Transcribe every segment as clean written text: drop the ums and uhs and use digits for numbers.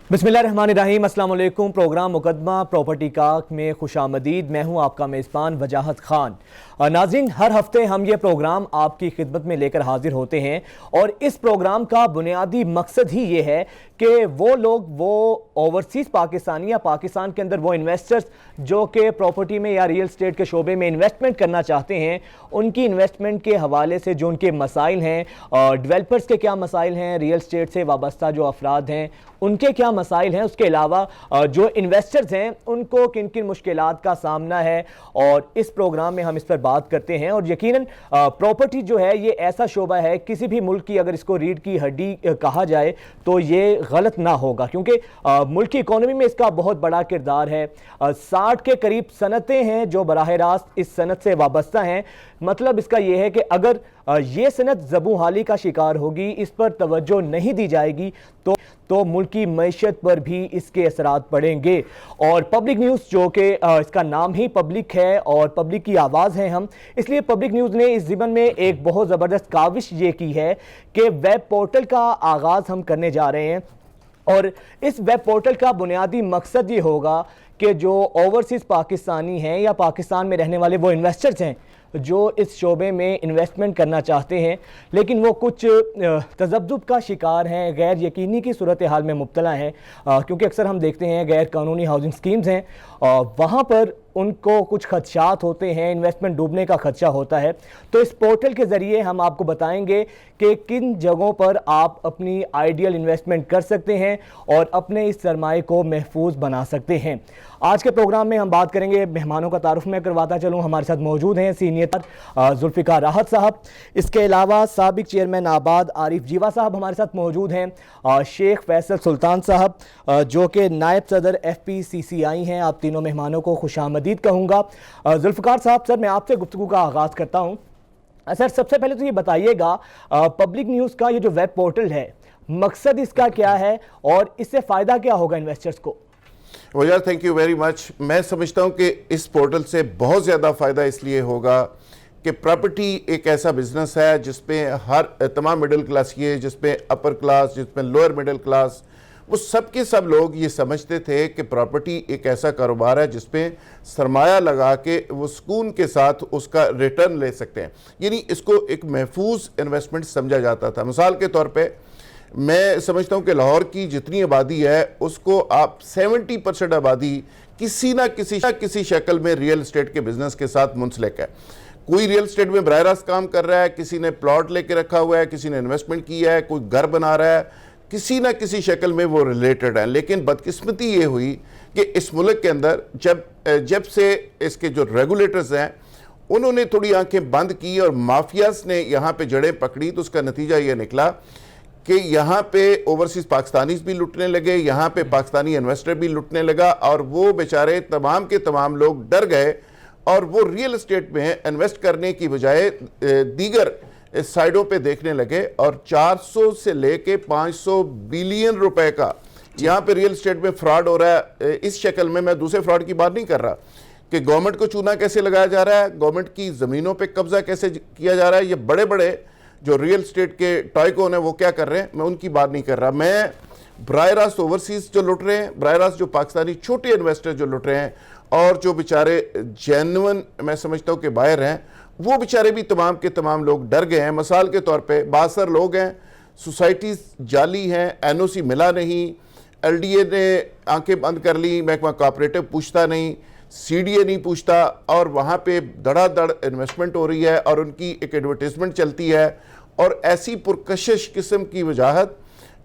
बिस्मिल्लाहिर्रहमानिर्रहीम, अस्सलाम वालेकुम। प्रोग्राम मुकदमा प्रॉपर्टी का में खुशामदीद। मैं हूं आपका मेज़बान वजाहत खान। नाज़रीन, हर हफ्ते हम ये प्रोग्राम आपकी खिदमत में लेकर हाजिर होते हैं और इस प्रोग्राम का बुनियादी मकसद ही ये है कि वो लोग, वो ओवरसीज़ पाकिस्तानी या पाकिस्तान के अंदर वो इन्वेस्टर्स जो कि प्रॉपर्टी में या रियल स्टेट के शोबे में इन्वेस्टमेंट करना चाहते हैं, उनकी इन्वेस्टमेंट के हवाले से जो उनके मसाइल हैं, डेवलपर्स के क्या मसाइल हैं, रियल स्टेट से वाबस्ता जो अफराद हैं उनके क्या मसाइल हैं, उसके अलावा जो इन्वेस्टर्स हैं उनको किन किन मुश्किलात का सामना है, और इस प्रोग्राम में हम इस पर बात करते हैं। और यकीनन प्रॉपर्टी जो है ये ऐसा शोबा है, किसी भी मुल्क की अगर इसको रीढ़ की हड्डी कहा जाए तो ये गलत ना होगा, क्योंकि मुल्क की इकोनॉमी में इसका बहुत बड़ा किरदार है। 60 के करीब सनतें हैं जो बराह रास्त इस सनत से वाबस्ता हैं। मतलब इसका यह है कि अगर ये सनत ज़बू हाली का शिकार होगी, इस पर तवज्जो नहीं दी जाएगी तो मुल्क की मईशत पर भी इसके असरात पड़ेंगे। और पब्लिक न्यूज़, जो कि इसका नाम ही पब्लिक है और पब्लिक की आवाज़ है हम, इसलिए पब्लिक न्यूज़ ने इस ज़िमन में एक बहुत ज़बरदस्त काविश ये की है कि वेब पोर्टल का आगाज़ हम करने जा रहे हैं। और इस वेब पोर्टल का बुनियादी मकसद ये होगा कि जो ओवरसीज़ पाकिस्तानी हैं या पाकिस्तान में रहने वाले वो इन्वेस्टर्स हैं जो इस शोबे में इन्वेस्टमेंट करना चाहते हैं, लेकिन वो कुछ तज़ब्ज़ुब का शिकार हैं, गैर यकीनी की सूरत हाल में मुब्तला हैं, क्योंकि अक्सर हम देखते हैं गैर कानूनी हाउसिंग स्कीम्स हैं, वहाँ पर उनको कुछ खदशात होते हैं, इन्वेस्टमेंट डूबने का खदशा होता है। तो इस पोर्टल के ज़रिए हम आपको बताएंगे कि किन जगहों पर आप अपनी आइडियल इन्वेस्टमेंट कर सकते हैं और अपने इस सरमाए को महफूज बना सकते हैं। आज के प्रोग्राम में हम बात करेंगे, मेहमानों का तारुफ मैं करवाता चलूँ, हमारे साथ मौजूद हैं सीनियर जुल्फ़िकार राहत साहब, इसके अलावा साबिक चेयरमैन आबाद आरिफ जीवा साहब हमारे साथ मौजूद हैं, शेख फैसल सुल्तान साहब जो कि नायब सदर FPCCI हैं। आप तीनों मेहमानों को खुशामदीद कहूँगा। जुल्फ़िकार साहब, सर मैं आपसे गुफ्तगू का आगाज़ करता हूँ। सर सबसे पहले तो ये बताइएगा, पब्लिक न्यूज़ का ये जो वेब पोर्टल है, मकसद इसका क्या है और इससे फ़ायदा क्या होगा इन्वेस्टर्स को? यार थैंक यू वेरी मच। मैं समझता हूँ कि इस पोर्टल से बहुत ज़्यादा फ़ायदा इसलिए होगा कि प्रॉपर्टी एक ऐसा बिजनेस है जिसमें हर तमाम मिडिल क्लास, ये जिसमें अपर क्लास, जिसमें लोअर मिडिल क्लास, वो सब के सब लोग ये समझते थे कि प्रॉपर्टी एक ऐसा कारोबार है जिसमें सरमाया लगा के वो सुकून के साथ उसका रिटर्न ले सकते हैं। यानी इसको एक महफूज इन्वेस्टमेंट समझा जाता था। मिसाल के तौर पे मैं समझता हूँ कि लाहौर की जितनी आबादी है उसको आप 70% आबादी किसी ना किसी शक्ल में रियल एस्टेट के बिजनेस के साथ मुंसलिक है। कोई रियल एस्टेट में बराह रास्त काम कर रहा है, किसी ने प्लॉट लेके रखा हुआ है, किसी ने इन्वेस्टमेंट किया है, कोई घर बना रहा है, किसी ना किसी शक्ल में वो रिलेटेड है। लेकिन बदकिस्मती ये हुई कि इस मुल्क के अंदर जब से इसके जो रेगुलेटर्स हैं उन्होंने थोड़ी आंखें बंद की और माफियाज ने यहाँ पे जड़ें पकड़ी, तो उसका नतीजा ये निकला कि यहाँ पे ओवरसीज़ पाकिस्तानीज भी लुटने लगे, यहाँ पे पाकिस्तानी इन्वेस्टर भी लुटने लगा, और वो बेचारे तमाम के तमाम लोग डर गए और वो रियल एस्टेट में इन्वेस्ट करने की बजाय दीगर साइडों पे देखने लगे। और 400 से लेके 500 बिलियन रुपए का यहाँ पे रियल एस्टेट में फ्रॉड हो रहा है। इस शक्ल में, मैं दूसरे फ्रॉड की बात नहीं कर रहा कि गवर्नमेंट को चूना कैसे लगाया जा रहा है, गवर्नमेंट की ज़मीनों पे कब्जा कैसे किया जा रहा है, ये बड़े बड़े जो रियल एस्टेट के टाइकून है वो क्या कर रहे हैं, मैं उनकी बात नहीं कर रहा। मैं बराह रास्त ओवरसीज़ जो लुट रहे हैं, बराह रास्त जो पाकिस्तानी छोटे इन्वेस्टर जो लुट रहे हैं, और जो बेचारे जेन्युइन मैं समझता हूँ कि बाहर हैं, वो बेचारे भी तमाम के तमाम लोग डर गए हैं। मिसाल के तौर पे बासर लोग हैं, सोसाइटीज़ जाली हैं, NOC मिला नहीं, LDA ने आंखें बंद कर ली, महकमा कोऑपरेटिव पूछता नहीं, CDA नहीं पूछता, और वहाँ पे धड़ाधड़ इन्वेस्टमेंट हो रही है और उनकी एक एडवर्टीजमेंट चलती है, और ऐसी पुरकशिश किस्म की वजाहत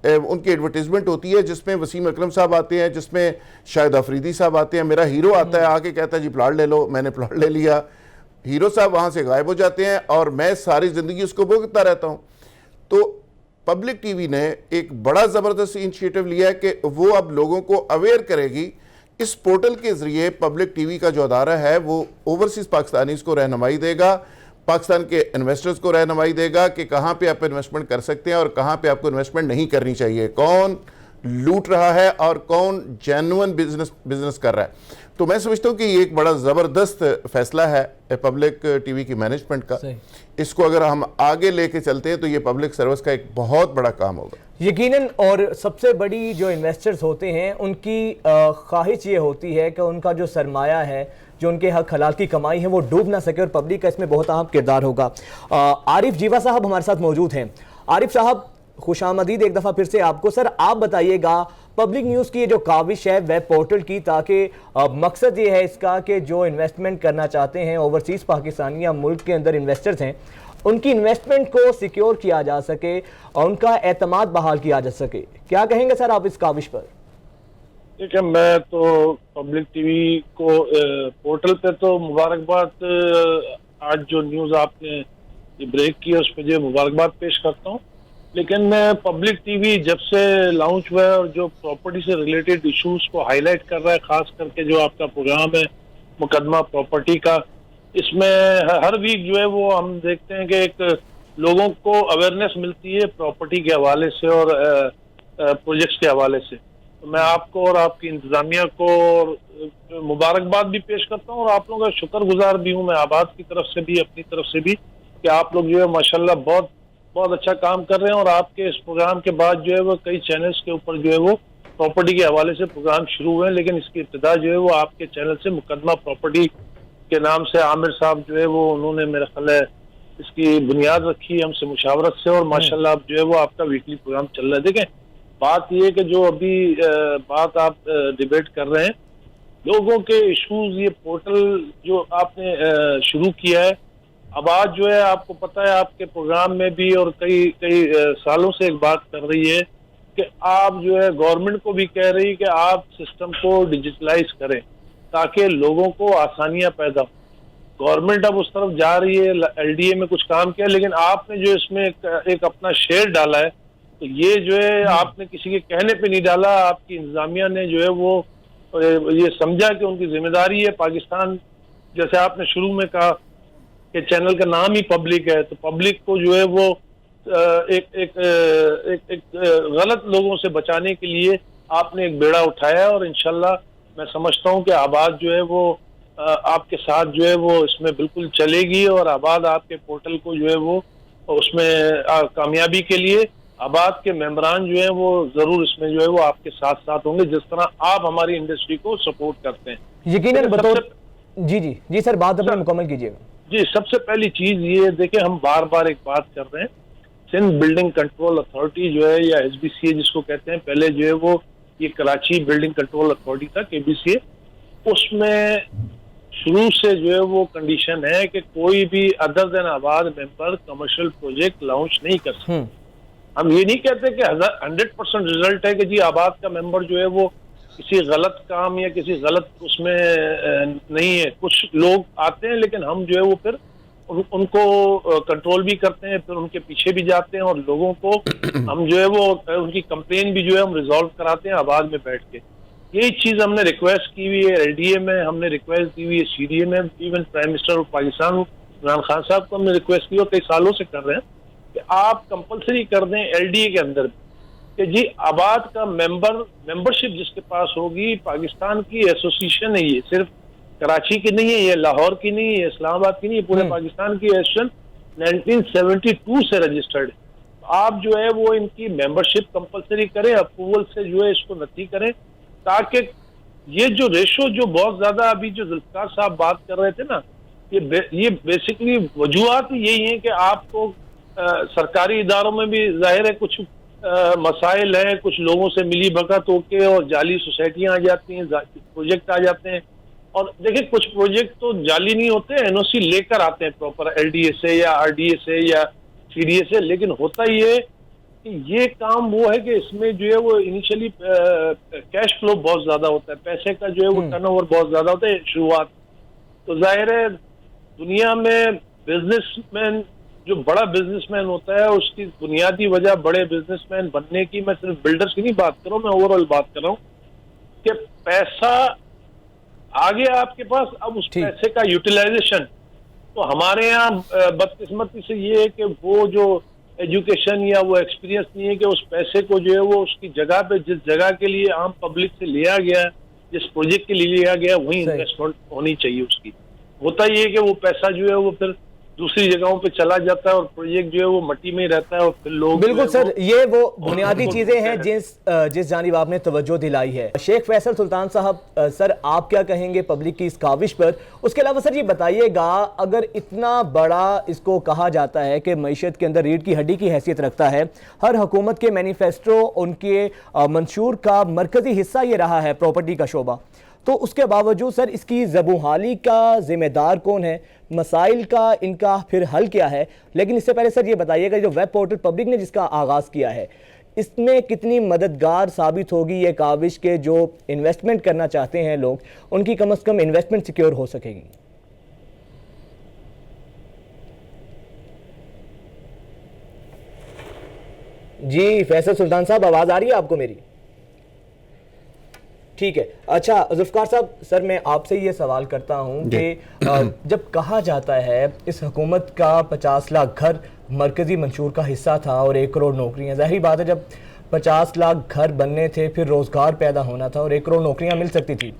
उनकी एडवर्टीजमेंट होती है जिसमें वसीम अकरम साहब आते हैं, जिसमें शाहिद अफरीदी साहब आते हैं, मेरा हीरो आता है, आके कहता है जी प्लाट ले लो, मैंने प्लाट ले लिया, हीरो साहब वहाँ से गायब हो जाते हैं और मैं सारी ज़िंदगी उसको भुगतता रहता हूँ। तो पब्लिक TV ने एक बड़ा ज़बरदस्त इनिशिएटिव लिया है कि वो अब लोगों को अवेयर करेगी। इस पोर्टल के ज़रिए पब्लिक TV का जो अदारा है वो ओवरसीज़ पाकिस्तानीज़ को रहनुमाई देगा, पाकिस्तान के इन्वेस्टर्स को रहनुमाई देगा कि कहाँ पे आप इन्वेस्टमेंट कर सकते हैं और कहाँ पे आपको इन्वेस्टमेंट नहीं करनी चाहिए, कौन लूट रहा है और कौन जेन्युइन बिजनेस कर रहा है। तो मैं समझता हूँ कि ये एक बड़ा ज़बरदस्त फैसला है पब्लिक टीवी की मैनेजमेंट का। इसको अगर हम आगे लेके चलते हैं तो ये पब्लिक सर्विस का एक बहुत बड़ा काम होगा यकीनन। और सबसे बड़ी जो इन्वेस्टर्स होते हैं उनकी ख्वाहिश ये होती है कि उनका जो सरमाया है, जो उनके हक हलाल की कमाई है, वो डूब ना सके, और पब्लिक का इसमें बहुत अहम किरदार होगा। आरिफ जीवा साहब हमारे साथ मौजूद हैं। आरिफ साहब, खुशामदीद एक दफ़ा फिर से आपको। सर, आप बताइएगा पब्लिक न्यूज़ की ये जो काविश है वेब पोर्टल की, ताकि मकसद ये है इसका कि जो इन्वेस्टमेंट करना चाहते हैं ओवरसीज़ पाकिस्तानी या मुल्क के अंदर इन्वेस्टर्स हैं, उनकी इन्वेस्टमेंट को सिक्योर किया जा सके और उनका एतमाद बहाल किया जा सके। क्या कहेंगे सर आप इस काविश पर? देखिए, मैं तो पब्लिक टीवी को पोर्टल पे तो मुबारकबाद, आज जो न्यूज़ आपने ये ब्रेक की है उस पर जो मुबारकबाद पेश करता हूँ। लेकिन मैं पब्लिक टीवी जब से लॉन्च हुआ है और जो प्रॉपर्टी से रिलेटेड इश्यूज को हाईलाइट कर रहा है, खास करके जो आपका प्रोग्राम है मुकदमा प्रॉपर्टी का, इसमें हर वीक जो है वो हम देखते हैं कि एक लोगों को अवेयरनेस मिलती है प्रॉपर्टी के हवाले से और प्रोजेक्ट्स के हवाले से। तो मैं आपको और आपकी इंतजामिया को मुबारकबाद भी पेश करता हूँ और आप लोगों का शुक्रगुजार भी हूँ मैं, आबाद की तरफ से भी अपनी तरफ से भी, कि आप लोग जो है माशाल्लाह बहुत बहुत अच्छा काम कर रहे हैं। और आपके इस प्रोग्राम के बाद जो है वो कई चैनल्स के ऊपर जो है वो प्रॉपर्टी के हवाले से प्रोग्राम शुरू हुए हैं, लेकिन इसकी इब्तिदा जो है वो आपके चैनल से मुकदमा प्रॉपर्टी के नाम से आमिर साहब जो है वो उन्होंने मेरा ख्याल है इसकी बुनियाद रखी हमसे मुशावरत से, और माशाल्लाह अब जो है वो आपका वीकली प्रोग्राम चल रहा है। देखें, बात ये है कि जो अभी बात आप डिबेट कर रहे हैं, लोगों के इश्यूज, ये पोर्टल जो आपने शुरू किया है, अब आज जो है आपको पता है आपके प्रोग्राम में भी और कई कई सालों से एक बात कर रही है कि आप जो है गवर्नमेंट को भी कह रही है कि आप सिस्टम को डिजिटलाइज करें ताकि लोगों को आसानियां पैदा हो। गवर्नमेंट अब उस तरफ जा रही है, एलडीए में कुछ काम किया, लेकिन आपने जो इसमें एक अपना शेयर डाला है, तो ये जो है आपने किसी के कहने पे नहीं डाला। आपकी इंतजामिया ने जो है वो ये समझा कि उनकी जिम्मेदारी है। पाकिस्तान, जैसे आपने शुरू में कहा कि चैनल का नाम ही पब्लिक है, तो पब्लिक को जो है वो एक गलत लोगों से बचाने के लिए आपने एक बेड़ा उठाया है, और इंशाल्लाह मैं समझता हूं कि आबाद जो है वो आपके साथ जो है वो इसमें बिल्कुल चलेगी, और आबाद आपके पोर्टल को जो है वो उसमें कामयाबी के लिए आबाद के मेंबरान जो है वो जरूर इसमें जो है वो आपके साथ साथ होंगे, जिस तरह आप हमारी इंडस्ट्री को सपोर्ट करते हैं। यकीनन बतौर जी सर, बात अपने मुकम्मल कीजिएगा। जी, सबसे पहली चीज ये देखिए, हम बार बार एक बात कर रहे हैं, सिंध बिल्डिंग कंट्रोल अथॉरिटी जो है या SBCA जिसको कहते हैं, पहले जो है वो ये कराची बिल्डिंग कंट्रोल अथॉरिटी था, KBCA, उसमें शुरू से जो है वो कंडीशन है कि कोई भी अदर देन आबाद मेंबर कमर्शियल प्रोजेक्ट लॉन्च नहीं कर सकते। हम ये नहीं कहते कि 100% रिजल्ट है कि जी आबाद का मेंबर जो है वो किसी गलत काम या किसी गलत उसमें नहीं है। कुछ लोग आते हैं, लेकिन हम जो है वो फिर उनको कंट्रोल भी करते हैं, फिर उनके पीछे भी जाते हैं, और लोगों को हम जो है वो उनकी कंप्लेन भी जो है हम रिजॉल्व कराते हैं आबाद में बैठ के। यही चीज हमने रिक्वेस्ट की हुई है, LDA में हमने रिक्वेस्ट दी हुई है, CDA में, even prime minister of Pakistan Imran Khan साहब को हमने रिक्वेस्ट की और कई सालों से कर रहे हैं कि आप कंपलसरी कर दें LDA के अंदर कि जी आबाद का मेंबरशिप जिसके पास होगी, पाकिस्तान की एसोसिएशन है, ये सिर्फ कराची की नहीं है, ये लाहौर की नहीं है, इस्लामाबाद की नहीं है, पूरे पाकिस्तान की एसोसिएशन 1972 से रजिस्टर्ड है। आप जो है वो इनकी मेंबरशिप कंपलसरी करें, अप्रूवल से जो है इसको नती करें, ताकि ये जो रेशो जो बहुत ज्यादा अभी जो जुल्फकार साहब बात कर रहे थे ना, ये बेसिकली वजूहात यही है कि आपको सरकारी इदारों में भी जाहिर है कुछ मसाइल हैं, कुछ लोगों से मिली भगत होके और जाली सोसाइटियां आ जाती हैं, प्रोजेक्ट आ जाते हैं। और देखिए, कुछ प्रोजेक्ट तो जाली नहीं होते, NOC लेकर आते हैं प्रॉपर LDA से या RDA से या CDA से, लेकिन होता ये कि ये काम वो है कि इसमें जो है वो इनिशियली कैश फ्लो बहुत ज्यादा होता है, पैसे का जो है वो टर्नओवर बहुत ज्यादा होता है शुरुआत। तो जाहिर है दुनिया में बिजनेसमैन, जो बड़ा बिजनेसमैन होता है, उसकी बुनियादी वजह बड़े बिजनेसमैन बनने की, मैं सिर्फ बिल्डर्स की नहीं बात कर रहा हूँ, मैं ओवरऑल बात कर रहा हूँ कि पैसा आ गया आपके पास, अब उस पैसे का यूटिलाइजेशन। तो हमारे यहाँ बदकिस्मती से ये है कि वो जो एजुकेशन या वो एक्सपीरियंस नहीं है कि उस पैसे को जो है वो उसकी जगह पे, जिस जगह के लिए आम पब्लिक से लिया गया है, जिस प्रोजेक्ट के लिए लिया गया वही इन्वेस्टमेंट होनी चाहिए उसकी। होता ये है कि वो पैसा जो है वो फिर दूसरी जगहों पे चला जाता है और प्रोजेक्ट जो है वो मट्टी में रहता है और फिर लोग बिल्कुल सर, ये वो बुनियादी चीजें हैं जिस जानिब आपने तवज्जो दिलाई है। शेख फैसल सुल्तान साहब, सर आप क्या कहेंगे पब्लिक की इस काविश पर? उसके अलावा सर ये बताइएगा, अगर इतना बड़ा इसको कहा जाता है कि मईशत के अंदर रीढ़ की हड्डी की हैसियत रखता है, हर हुकूमत के मैनिफेस्टो उनके मंशूर का मरकजी हिस्सा ये रहा है प्रॉपर्टी का शोबा, तो उसके बावजूद सर इसकी ज़बूहाली का जिम्मेदार कौन है, मसाइल का इनका फिर हल क्या है? लेकिन इससे पहले सर ये बताइएगा, जो वेब पोर्टल पब्लिक ने जिसका आगाज़ किया है, इसमें कितनी मददगार साबित होगी ये काविश के जो इन्वेस्टमेंट करना चाहते हैं लोग, उनकी कम से कम इन्वेस्टमेंट सिक्योर हो सकेगी? जी फैसल सुल्तान साहब, आवाज़ आ रही है आपको मेरी? ठीक है। अच्छा जुल्फकार साहब, सर मैं आपसे ये सवाल करता हूं कि जब कहा जाता है इस हुकूमत का 50 लाख घर मरकजी मंशूर का हिस्सा था और 1 करोड़ नौकरियां, जाहिर बात है जब 50 लाख घर बनने थे फिर रोज़गार पैदा होना था और 1 करोड़ नौकरियां मिल सकती थी,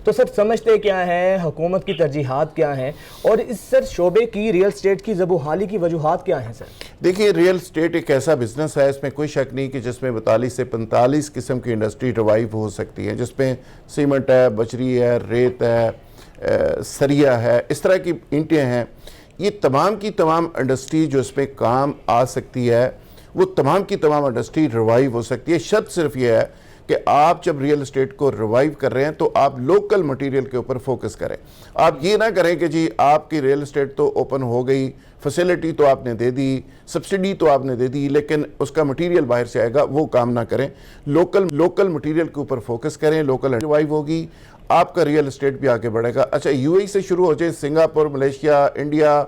तो सर समझते क्या है, हुकूमत की तरजीहात क्या हैं और इस सर शोबे की रियल स्टेट की ज़बूहाली की वजूहात क्या हैं? सर देखिए, रियल स्टेट एक ऐसा बिजनेस है, इसमें कोई शक नहीं कि जिसमें 42 से 45 किस्म की इंडस्ट्री रिवाइव हो सकती है, जिसमें सीमेंट है, बजरी है, रेत है, सरिया है, इस तरह की ईंटें हैं। ये तमाम की तमाम इंडस्ट्री जो इसमें काम आ सकती है, वो तमाम की तमाम इंडस्ट्री रिवाइव हो सकती है। शर्त सिर्फ ये है कि आप जब रियल एस्टेट को रिवाइव कर रहे हैं तो आप लोकल मटेरियल के ऊपर फोकस करें। आप ये ना करें कि जी आपकी रियल एस्टेट तो ओपन हो गई, फैसिलिटी तो आपने दे दी, सब्सिडी तो आपने दे दी, लेकिन उसका मटेरियल बाहर से आएगा, वो काम ना करें। लोकल मटेरियल के ऊपर फोकस करें, लोकल रिवाइव होगी, आपका रियल एस्टेट भी आगे बढ़ेगा। अच्छा, यूएई से शुरू हो जाए, सिंगापुर, मलेशिया, इंडिया,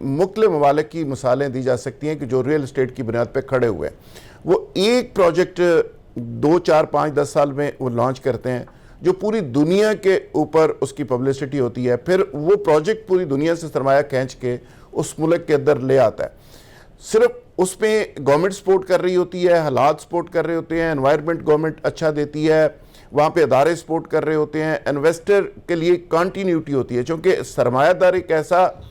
मुख्तलिफ ममालिक की मिसालें दी जा सकती हैं कि जो रियल एस्टेट की बुनियाद पर खड़े हुए हैं। वो एक प्रोजेक्ट 2, 4, 5, 10 साल में वो लॉन्च करते हैं जो पूरी दुनिया के ऊपर उसकी पब्लिसिटी होती है, फिर वो प्रोजेक्ट पूरी दुनिया से सरमाया खींच के उस मुल्क के अंदर ले आता है। सिर्फ उस पर गवर्नमेंट सपोर्ट कर रही होती है, हालात सपोर्ट कर रहे होते हैं, एनवायरनमेंट गवर्नमेंट अच्छा देती है, वहाँ पे अदारे सपोर्ट कर रहे होते हैं, इन्वेस्टर के लिए कंटिन्यूटी होती है, क्योंकि सरमायादार एक ऐसा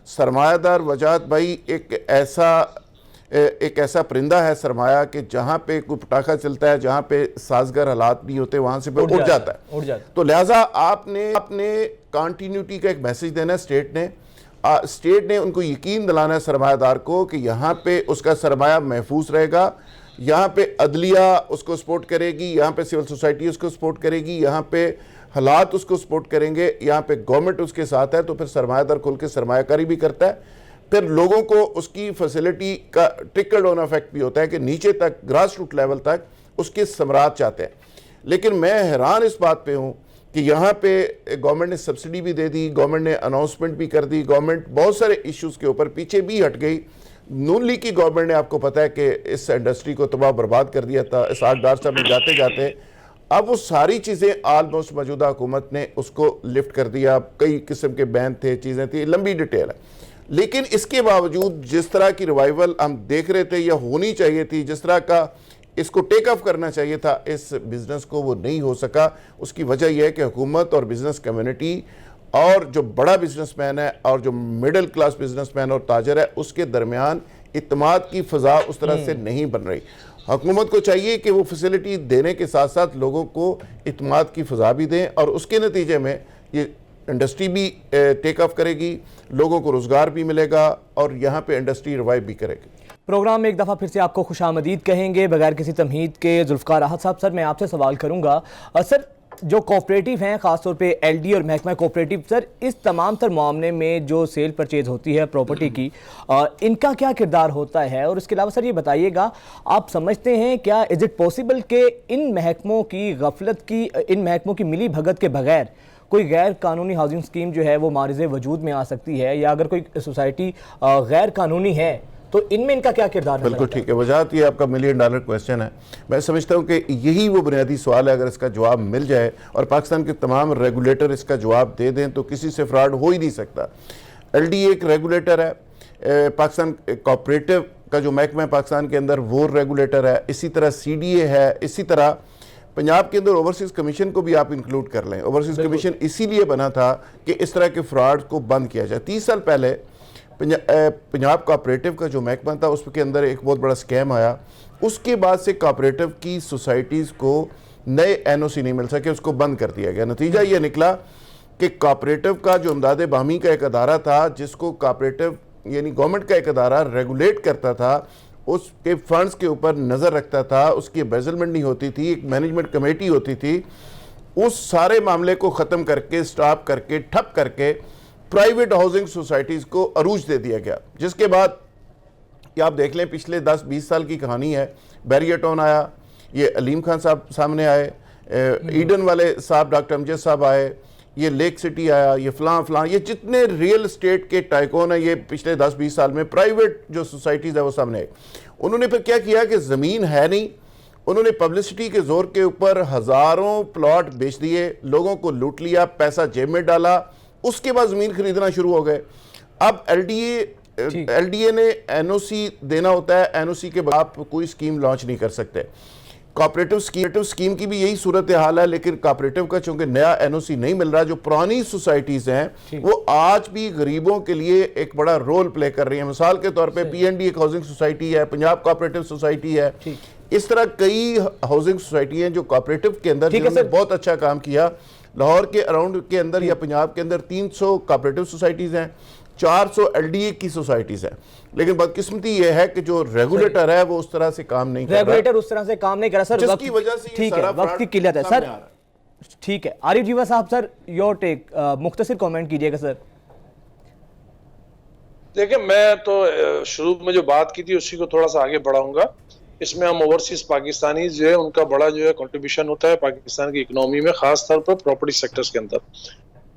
सरमायादार वजाहत भाई एक ऐसा परिंदा है सरमाया कि जहाँ पे कोई पटाखा चलता है, जहाँ पे साजगार हालात नहीं होते, वहाँ से उड़ जाता है। तो लिहाजा आपने कंटिन्यूटी का एक मैसेज देना है स्टेट ने उनको यकीन दिलाना है सरमायादार को कि यहाँ पे उसका सरमाया महफूज रहेगा, यहाँ पे अदलिया उसको सपोर्ट करेगी, यहाँ पे सिविल सोसाइटी उसको सपोर्ट करेगी, यहाँ पे हालात उसको सपोर्ट करेंगे, यहाँ पे गवर्नमेंट उसके साथ है, तो फिर सरमायादार खुल के सरमायाकारी भी करता है। फिर लोगों को उसकी फैसिलिटी का ट्रिकल डाउन इफेक्ट भी होता है कि नीचे तक, ग्रास रूट लेवल तक उसके समरात चाहते हैं। लेकिन मैं हैरान इस बात पे हूँ कि यहाँ पे गवर्नमेंट ने सब्सिडी भी दे दी, गवर्नमेंट ने अनाउंसमेंट भी कर दी, गवर्नमेंट बहुत सारे इश्यूज़ के ऊपर पीछे भी हट गई। नून लीग की गवर्नमेंट ने, आपको पता है कि इस इंडस्ट्री को तबाह बर्बाद कर दिया था, इस आगदार साहब में जाते जाते अब वो सारी चीज़ें ऑलमोस्ट मौजूदा हुकूमत ने उसको लिफ्ट कर दिया। कई किस्म के बैन थे, चीज़ें थी, लंबी डिटेल है। लेकिन इसके बावजूद जिस तरह की रिवाइवल हम देख रहे थे या होनी चाहिए थी, जिस तरह का इसको टेक ऑफ करना चाहिए था इस बिज़नेस को, वो नहीं हो सका। उसकी वजह यह है कि हुकूमत और बिज़नेस कम्युनिटी और जो बड़ा बिजनेसमैन है और जो मिडिल क्लास बिजनेसमैन और ताजर है, उसके दरमियान इत्मीनान की फ़ज़ा उस तरह से नहीं बन रही। हुकूमत को चाहिए कि वो फैसिलिटी देने के साथ साथ लोगों को इत्मीनान की फ़ज़ा भी दें, और उसके नतीजे में ये इंडस्ट्री भी टेक ऑफ करेगी, लोगों को रोज़गार भी मिलेगा और यहाँ पे इंडस्ट्री रिवाइव भी करेगी। प्रोग्राम में एक दफ़ा फिर से आपको खुशामदीद कहेंगे बगैर किसी तमहीद के। जुल्फ़कार आहत साहब, सर मैं आपसे सवाल करूँगा, सर जो कोऑपरेटिव हैं, ख़ासतौर पे एलडी और महकमा कोऑपरेटिव, सर इस तमाम तर मामले में जो सेल परचेज होती है प्रॉपर्टी की, इनका क्या किरदार होता है? और इसके अलावा सर ये बताइएगा, आप समझते हैं क्या इज़ इट पॉसिबल कि इन महकमों की गफलत की, इन महकमों की मिली भगत के बगैर कोई गैर कानूनी हाउसिंग स्कीम जो है वो मारिज़े वजूद में आ सकती है, या अगर कोई सोसाइटी गैर कानूनी है तो इनमें इनका क्या किरदार है? बिल्कुल ठीक है, वजाहत ये आपका $1 मिलियन क्वेश्चन है। मैं समझता हूँ कि यही वो बुनियादी सवाल है। अगर इसका जवाब मिल जाए और पाकिस्तान के तमाम रेगुलेटर इसका जवाब दे दें तो किसी से फ्रॉड हो ही नहीं सकता। एलडी एक रेगुलेटर है, पाकिस्तान कोऑपरेटिव का जो महकमा है पाकिस्तान के अंदर वो रेगुलेटर है, इसी तरह CDA है, इसी तरह पंजाब के अंदर ओवरसीज कमीशन को भी आप इंक्लूड कर लें। ओवरसीज कमीशन इसीलिए बना था कि इस तरह के फ्रॉड को बंद किया जाए। 30 साल पहले पंजाब कोऑपरेटिव का जो महकमा था उसके अंदर एक बहुत बड़ा स्कैम आया। उसके बाद से कोऑपरेटिव की सोसाइटीज़ को नए एनओसी नहीं मिल सके, उसको बंद कर दिया गया। नतीजा ये निकला कि कोऑपरेटिव का जो इमदाद बामी का एक अदारा था, जिसको कोऑपरेटिव यानी गवर्नमेंट का एक अदारा रेगुलेट करता था, उसके फंड्स के ऊपर नज़र रखता था, उसकी एम्बेजलमेंट नहीं होती थी, एक मैनेजमेंट कमेटी होती थी, उस सारे मामले को ख़त्म करके, स्टॉप करके, ठप करके प्राइवेट हाउसिंग सोसाइटीज़ को अरूज दे दिया गया। जिसके बाद कि आप देख लें पिछले 10-20 साल की कहानी है। बैरियर टाउन आया, ये अलीम खान साहब सामने आए, ईडन वाले साहब डॉक्टर अमजद साहब आए, ये लेक सिटी आया, ये फलां, ये जितने रियल एस्टेट के टाइकोन है ये पिछले 10-20 साल में प्राइवेट जो सोसाइटीज़ है वो सामने आई। उन्होंने फिर क्या किया कि ज़मीन है नहीं, उन्होंने पब्लिसिटी के जोर के ऊपर हज़ारों प्लॉट बेच दिए, लोगों को लूट लिया, पैसा जेब में डाला, उसके बाद ज़मीन खरीदना शुरू हो गए। अब एलडीए ने एनओसी देना होता है, एनओसी के बाद आप कोई स्कीम लॉन्च नहीं कर सकते। कोऑपरेटिव स्कीम की भी यही सूरत हाल है, लेकिन कोऑपरेटिव का चूंकि नया एनओसी नहीं मिल रहा, जो पुरानी सोसाइटीज हैं वो आज भी गरीबों के लिए एक बड़ा रोल प्ले कर रही है। मिसाल के तौर पे पीएनडी एक हाउसिंग सोसाइटी है, पंजाब कोऑपरेटिव सोसाइटी है, इस तरह कई हाउसिंग सोसाइटी हैं जो कोऑपरेटिव के अंदर जिन्होंने बहुत अच्छा काम किया। लाहौर के अराउंड के अंदर या पंजाब के अंदर 300 कोऑपरेटिव सोसाइटीज हैं, 400 एलडीए की सोसाइटीज हैं। लेकिन बदकिस्मती ये है कि जो रेगुलेटर है वो उस तरह से काम नहीं कर रहा। रेगुलेटर उस तरह से काम नहीं कर रहा सर, जिसकी वजह से ठीक है, वक्त की किल्लत है सर। ठीक है, आरिफ जीवा साहब, सर योर टेक, मुख्तसर कमेंट कीजिएगा सर। देखिए, मैं तो शुरू में जो बात की थी उसी को थोड़ा सा आगे बढ़ाऊंगा। इसमें हम ओवरसीज पाकिस्तानी जो है उनका बड़ा जो है कंट्रीब्यूशन होता है पाकिस्तान की इकोनॉमी में, खास तौर पर प्रॉपर्टी सेक्टर्स के अंदर।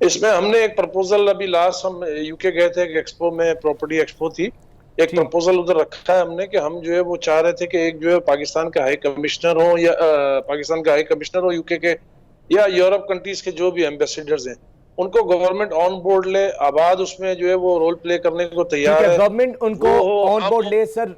इसमें हमने एक प्रपोजल, अभी लास्ट हम यूके गए थे, एक एक्सपो में, प्रॉपर्टी एक्सपो थी, एक प्रपोजल उधर रखा है हमने कि हम जो है वो चाह रहे थे कि एक जो है पाकिस्तान का हाई कमिश्नर हो या पाकिस्तान का हाई कमिश्नर हो यूके के, या यूरोप कंट्रीज के जो भी एम्बेसडर्स हैं, उनको गवर्नमेंट ऑन बोर्ड ले, आबाद उसमें जो है वो रोल प्ले करने को तैयार है। गवर्नमेंट उनको ऑन बोर्ड ले सर।